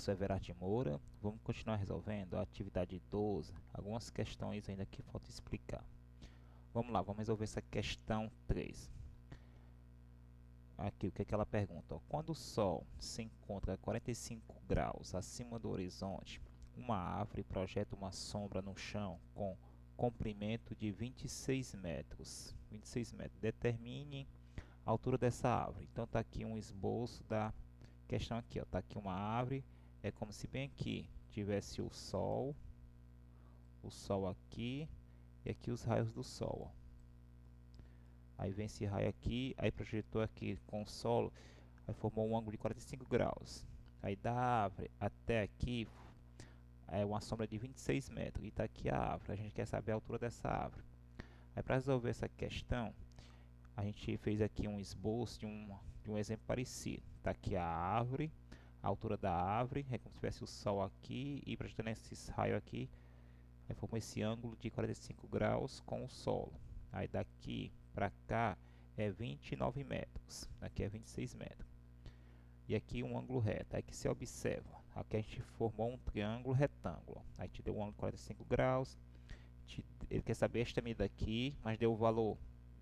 professor Everardo de Moura. Vamos continuar resolvendo a atividade 12, algumas questões ainda que falta explicar. Vamos lá, vamos resolver essa questão 3. Aqui, o que é que ela pergunta? Ó, quando o Sol se encontra a 45 graus acima do horizonte, uma árvore projeta uma sombra no chão com comprimento de 26 metros. 26 metros. Determine a altura dessa árvore. Então, está aqui um esboço da questão aqui, ó. Tá aqui uma árvore, é como se bem aqui tivesse o Sol aqui e aqui os raios do Sol, ó. Aí vem esse raio aqui, aí projetou aqui com o Sol, aí formou um ângulo de 45 graus. Aí da árvore até aqui é uma sombra de 26 metros. E tá aqui a árvore, a gente quer saber a altura dessa árvore. Aí para resolver essa questão, a gente fez aqui um esboço de um exemplo parecido. Tá aqui a árvore, a altura da árvore, é como se tivesse o Sol aqui e projetando esses raios aqui, aí formou esse ângulo de 45 graus com o solo. Aí daqui para cá é 29 metros, aqui é 26 metros. E aqui um ângulo reto, aí que se observa, aqui a gente formou um triângulo retângulo, aí te deu um ângulo de 45 graus, ele quer saber esta medida aqui, mas deu o valor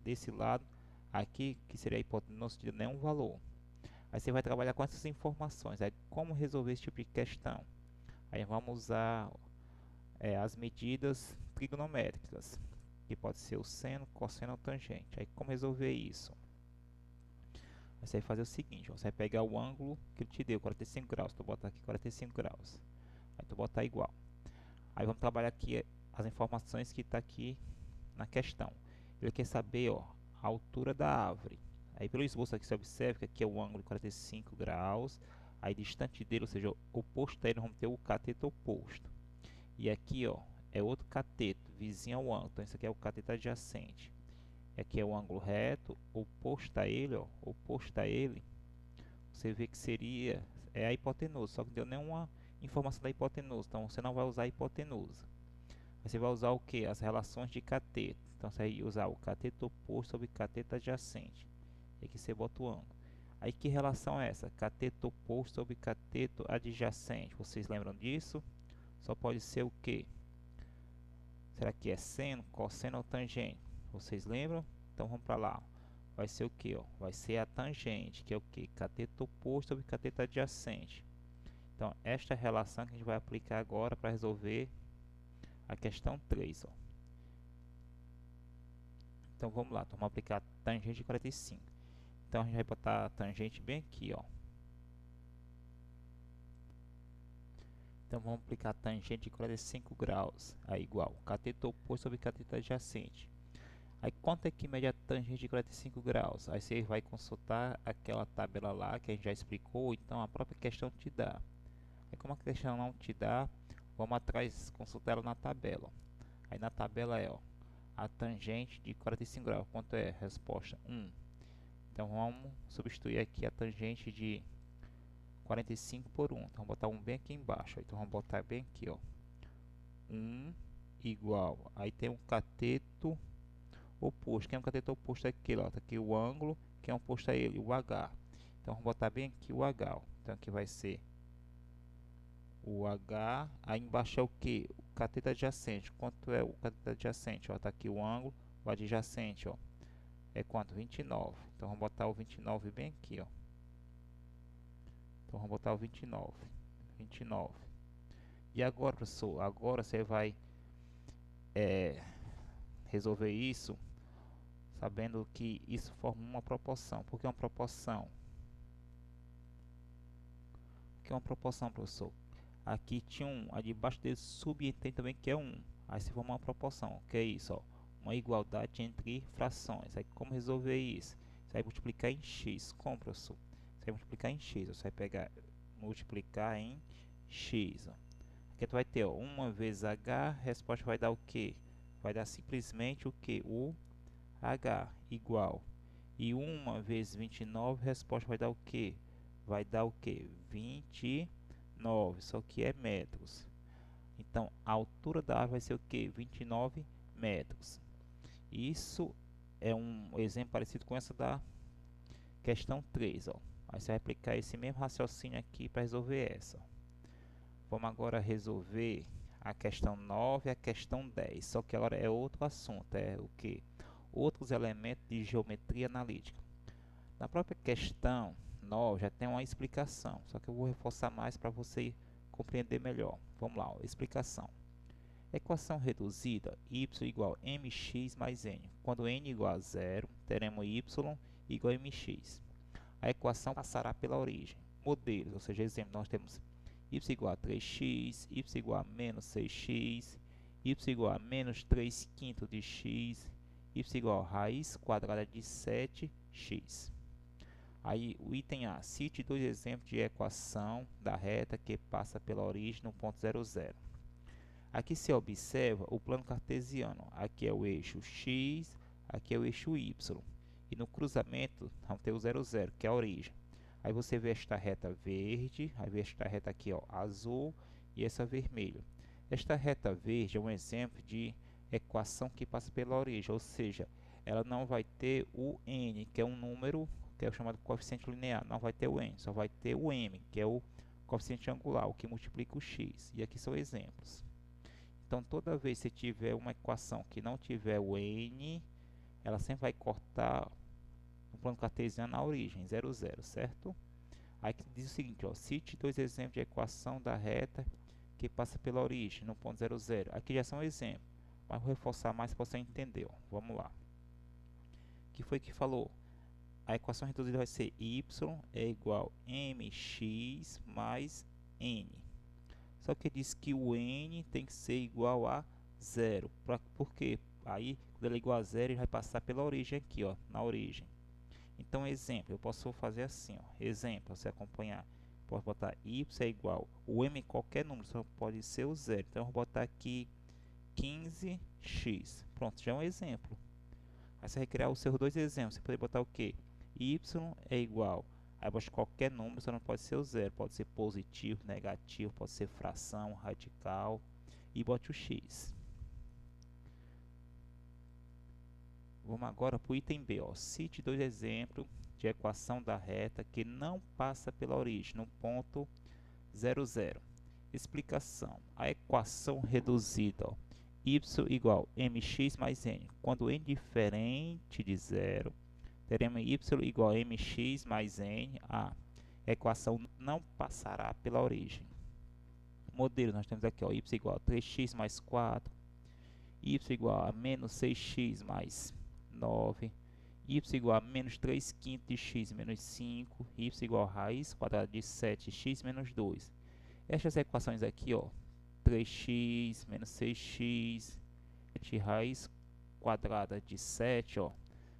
desse lado, aqui que seria a hipotenusa, não se deu nenhum valor. Aí você vai trabalhar com essas informações, aí como resolver esse tipo de questão? Aí vamos usar as medidas trigonométricas, que pode ser o seno, cosseno ou tangente. Aí como resolver isso? Você vai fazer o seguinte, ó, você vai pegar o ângulo que ele te deu, 45 graus, tu botar aqui 45 graus, aí tu botar igual. Aí vamos trabalhar aqui as informações que está aqui na questão. Ele quer saber, ó, a altura da árvore. Aí pelo esboço aqui você observa que aqui é o ângulo de 45 graus, aí distante dele, ou seja, oposto a ele, vamos ter o cateto oposto. E aqui, ó, é outro cateto, vizinho ao ângulo. Então, isso aqui é o cateto adjacente. E aqui é o ângulo reto, oposto a ele, ó, oposto a ele. Você vê que seria a hipotenusa, só que não deu nenhuma informação da hipotenusa. Então, você não vai usar a hipotenusa. Você vai usar o que? As relações de cateto. Então, você vai usar o cateto oposto sobre cateto adjacente. E aqui você bota o ângulo. Aí, que relação é essa? Cateto oposto sobre cateto adjacente. Vocês lembram disso? Só pode ser o que? Será que é seno, cosseno ou tangente? Vocês lembram? Então vamos para lá. Vai ser o que? Vai ser a tangente, que é o que? Cateto oposto sobre cateto adjacente. Então esta é a relação que a gente vai aplicar agora para resolver a questão 3. Ó. Então vamos lá, então, vamos aplicar a tangente de 45. Então a gente vai botar a tangente bem aqui, ó. Então vamos aplicar a tangente de 45 graus, aí igual cateto oposto sobre cateto adjacente. Aí quanto é que mede a tangente de 45 graus? Aí você vai consultar aquela tabela lá que a gente já explicou, então a própria questão te dá. Aí como a questão não te dá, vamos atrás consultar ela na tabela. Aí na tabela é, ó, a tangente de 45 graus, quanto é? Resposta 1. Então vamos substituir aqui a tangente de 45 por 1. Então vamos botar 1 bem aqui embaixo. Então vamos botar bem aqui, ó. 1 igual. Aí tem um cateto oposto. Quem é um cateto oposto? Aqui, ó. Tá aqui o ângulo que é oposto a ele, o H. Então vamos botar bem aqui o H, ó. Então aqui vai ser o H. Aí embaixo é o que? O cateto adjacente. Quanto é o cateto adjacente? Ó, tá aqui o ângulo, o adjacente, ó. É quanto? 29. Então vamos botar o 29 bem aqui, ó. Então vamos botar o 29. 29. E agora, professor? Agora você vai resolver isso sabendo que isso forma uma proporção. Por que uma proporção? O que é uma proporção, professor? Aqui tinha um, aí debaixo dele subentende também que é 1. Aí se forma uma proporção. O que é isso? Ó? Uma igualdade entre frações. Aí como resolver isso? Você vai multiplicar em x. Como, professor? Você vai multiplicar em x. Você vai pegar, multiplicar em x. Ó. Aqui tu vai ter, ó, 1 vezes h, a resposta vai dar o que? Vai dar simplesmente o que? O h igual. E 1 vezes 29, a resposta vai dar o que? Vai dar o que? 29, só que é metros. Então, a altura da árvore vai ser o que? 29 metros. Isso é um exemplo parecido com essa da questão 3. Ó. Aí você vai aplicar esse mesmo raciocínio aqui para resolver essa. Ó. Vamos agora resolver a questão 9 e a questão 10. Só que agora é outro assunto, é o que? Outros elementos de geometria analítica. Na própria questão 9 já tem uma explicação, só que eu vou reforçar mais para você compreender melhor. Vamos lá, ó, explicação. Equação reduzida, y igual a mx mais n. Quando n igual a zero, teremos y igual a mx. A equação passará pela origem. Modelos, ou seja, exemplo, nós temos y igual a 3x, y igual a menos 6x, y igual a menos 3 quintos de x, y igual a raiz quadrada de 7x. Aí o item A, cite dois exemplos de equação da reta que passa pela origem no ponto 0, 0. Aqui se observa o plano cartesiano. Aqui é o eixo x, aqui é o eixo y. E no cruzamento vamos ter o 0, 0, que é a origem. Aí você vê esta reta verde, aí vê esta reta aqui, ó, azul, e essa vermelha. Esta reta verde é um exemplo de equação que passa pela origem, ou seja, ela não vai ter o n, que é um número que é o chamado coeficiente linear, não vai ter o n, só vai ter o m, que é o coeficiente angular, o que multiplica o x. E aqui são exemplos. Então, toda vez que você tiver uma equação que não tiver o n, ela sempre vai cortar no plano cartesiano na origem, 0, 0, certo? Aí que diz o seguinte, ó, cite dois exemplos de equação da reta que passa pela origem, no ponto 0, 0. Aqui já são exemplos, mas vou reforçar mais para você entender, ó. Vamos lá. O que foi que falou? A equação reduzida vai ser y é igual a mx mais n. Só que diz que o n tem que ser igual a 0. Por quê? Aí, quando ele é igual a 0, ele vai passar pela origem aqui, ó, na origem. Então, exemplo, eu posso fazer assim, ó, exemplo, para você acompanhar. Posso botar y é igual, o m qualquer número, só pode ser o 0. Então, eu vou botar aqui 15x. Pronto, já é um exemplo. Aí você vai criar os seus dois exemplos. Você pode botar o quê? Y é igual, aí botar qualquer número, só não pode ser o 0. Pode ser positivo, negativo, pode ser fração, radical. E bote o x. Vamos agora para o item B, ó. Cite dois exemplos de equação da reta que não passa pela origem, no ponto 0, 0. Explicação. A equação reduzida, ó, y igual a mx mais n. Quando n diferente de 0, teremos y igual a mx mais n. A equação não passará pela origem. Modelo, nós temos aqui, ó, y igual a 3x mais 4, y igual a menos 6x mais 9, y igual a menos 3 quintos de x menos 5, y igual a raiz quadrada de 7x menos 2. Estas equações aqui, ó, 3x menos 6x, raiz quadrada de 7, ó,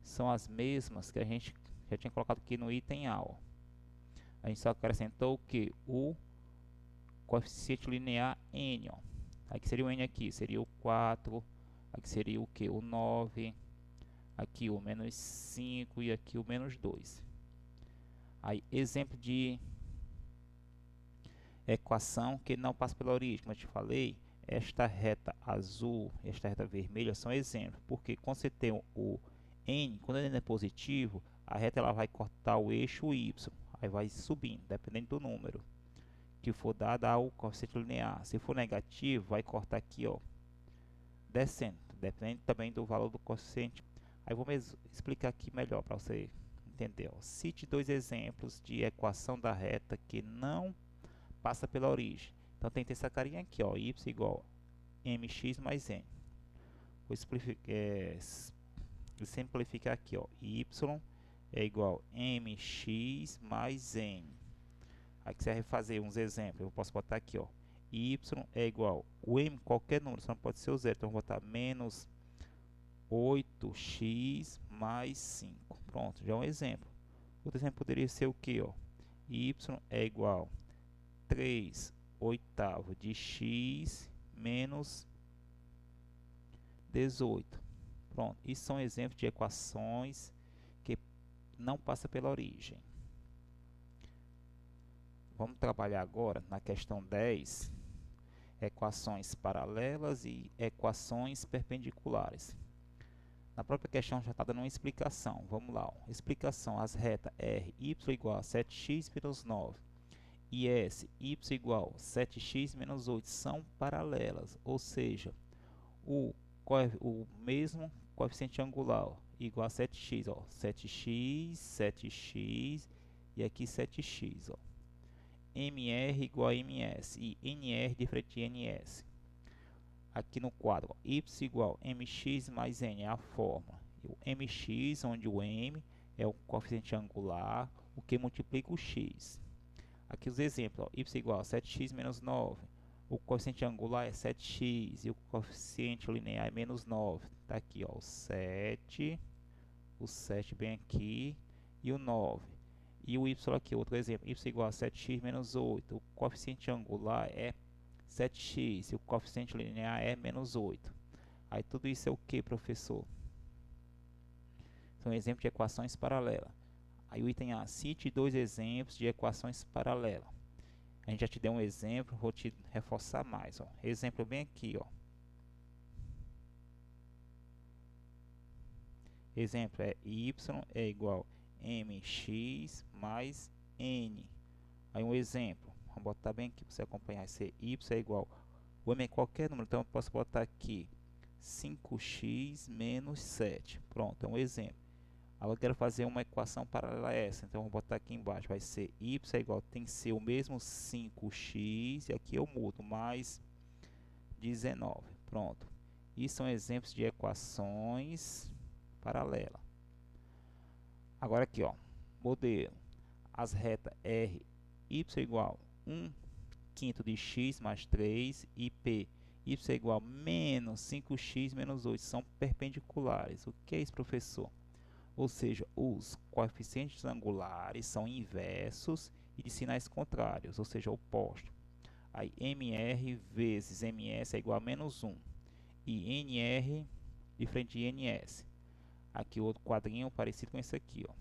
são as mesmas que a gente já tinha colocado aqui no item A, ó. A gente só acrescentou o que? O coeficiente linear n, ó. Aqui seria o n aqui, seria o 4, aqui seria o que? O 9, aqui o menos 5 e aqui o menos 2. Aí, exemplo de equação que não passa pela origem, como eu te falei, esta reta azul e esta reta vermelha são exemplos, porque quando você tem o n, quando n é positivo, a reta ela vai cortar o eixo y, aí vai subindo, dependendo do número que for dado ao coeficiente linear. Se for negativo, vai cortar aqui, ó, descendo, dependendo também do valor do coeficiente. Aí vamos explicar aqui melhor para você entender, ó. Cite dois exemplos de equação da reta que não passa pela origem. Então tem que ter essa carinha aqui, ó, y igual a mx mais n. Vou simplificar aqui, ó, y é igual a mx mais n. Aqui você vai fazer uns exemplos. Eu posso botar aqui, ó, y é igual, o m qualquer número, só não pode ser o 0. Então eu vou botar menos 8x mais 5. Pronto, já é um exemplo. Outro exemplo poderia ser o que, ó, y é igual 3 oitavos de x menos 18. Pronto, isso são exemplos de equações que não passam pela origem. Vamos trabalhar agora na questão 10, equações paralelas e equações perpendiculares. Na própria questão já está dando uma explicação. Vamos lá, ó. Explicação, as retas R, y igual a 7x menos 9. e S, y igual 7x menos 8 são paralelas, ou seja, o mesmo coeficiente angular, ó, igual a 7x, ó, 7x, 7x e aqui 7x, ó. MR igual a MS e NR diferente de NS. Aqui no quadro, ó, Y igual a MX mais N é a fórmula. O MX, onde o M é o coeficiente angular, o que multiplica o X. Aqui os exemplos, ó, Y igual a 7x menos 9. O coeficiente angular é 7x e o coeficiente linear é menos 9. Está aqui, ó, o 7 bem aqui e o 9. E o y aqui, outro exemplo, y igual a 7x menos 8. O coeficiente angular é 7x e o coeficiente linear é menos 8. Aí tudo isso é o que, professor? São exemplos de equações paralelas. Aí o item A, cite 2 exemplos de equações paralelas. A gente já te deu um exemplo, vou te reforçar mais, ó. Exemplo bem aqui, ó. Exemplo é y é igual a mx mais n. Aí um exemplo, vamos botar bem aqui para você acompanhar. Esse y é igual, o m é qualquer número, então eu posso botar aqui 5x menos 7. Pronto, é um exemplo. Agora eu quero fazer uma equação paralela a essa, então eu vou botar aqui embaixo, vai ser y é igual, tem que ser o mesmo 5x, e aqui eu mudo, mais 19. Pronto. Isso são exemplos de equações paralelas. Agora aqui, ó, modelo. As retas R, y igual a 1/5 de x mais 3 e P, y é igual a menos 5x menos 8, são perpendiculares. O que é isso, professor? Ou seja, os coeficientes angulares são inversos e de sinais contrários, ou seja, opostos. Aí MR vezes MS é igual a menos 1 e NR diferente de NS. Aqui outro quadrinho parecido com esse aqui, ó.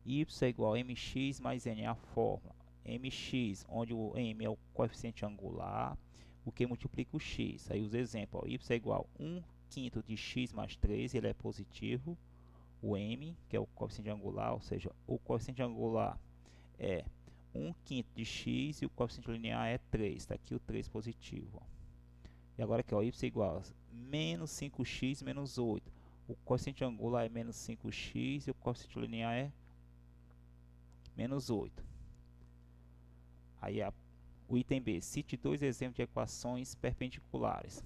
Y é igual a MX mais N é a fórmula. MX, onde o M é o coeficiente angular, o que multiplica o X. Aí os exemplos, ó, Y é igual a 1/5 de x mais 3, ele é positivo. O M, que é o coeficiente angular, ou seja, o coeficiente angular é 1/5 de x e o coeficiente linear é 3. Está aqui o 3 positivo, ó. E agora aqui, ó, y igual a menos 5x menos 8. O coeficiente angular é menos 5x e o coeficiente linear é menos 8. Aí o item B, cite 2 exemplos de equações perpendiculares.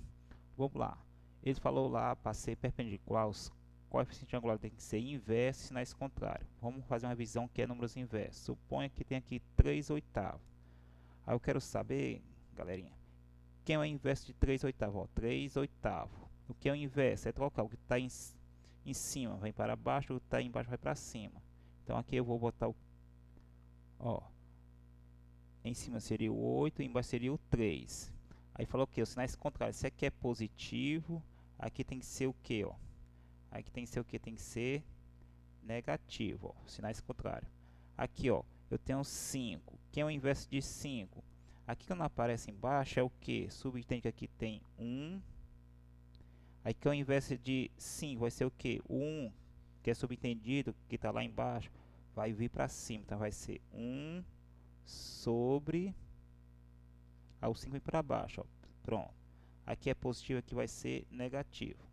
Vamos lá. Ele falou lá, para ser perpendicular, os coeficiente angular tem que ser inverso e sinais contrários. Vamos fazer uma revisão que é números inversos. Suponha que tem aqui 3/8. Aí eu quero saber, galerinha, quem é o inverso de 3/8? Ó, 3/8. O que é o inverso? É trocar o que está em cima, vai para baixo, o que está embaixo vai para cima. Então aqui eu vou botar o... Ó, em cima seria o 8, embaixo seria o 3. Aí falou o que? Os sinais contrários. Se aqui é positivo, aqui tem que ser o que, ó? Aqui tem que ser o que? Tem que ser negativo, ó, sinais contrários. Aqui, ó, eu tenho 5. Quem é o inverso de 5? Aqui quando aparece embaixo é o que? Subentende que aqui tem 1. Aí que é o inverso de 5 vai ser o que? O 1, que é subentendido, que está lá embaixo, vai vir para cima. Então vai ser 1 sobre... Aí o 5 vem para baixo, ó. Pronto. Aqui é positivo, aqui vai ser negativo.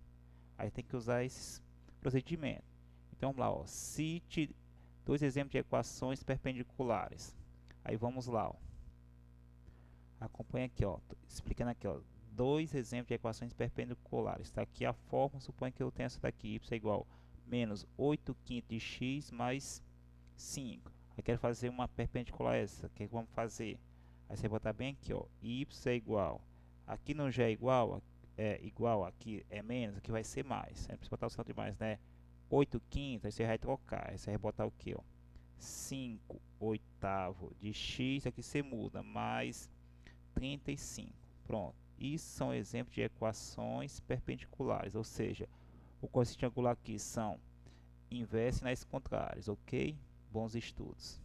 Aí tem que usar esses procedimentos. Então vamos lá, ó. Cite 2 exemplos de equações perpendiculares. Aí vamos lá, ó. Acompanha aqui, ó. Tô explicando aqui, ó. 2 exemplos de equações perpendiculares. Está aqui a fórmula. Suponha que eu tenho essa daqui. Y é igual a menos 8/5 de x mais 5. Aí quero fazer uma perpendicular a essa. O que vamos fazer? Aí você botar bem aqui, ó. Y é igual. Aqui não já é igual, aqui é menos, aqui vai ser mais. Aí precisa botar o sinal de mais, né? 8/5, aí você vai trocar. Aí você vai botar o que, ó? 5/8 de x, aqui você muda, mais 35. Pronto. Isso são exemplos de equações perpendiculares, ou seja, o coeficiente angular aqui são inversos e sinais contrários, ok? Bons estudos.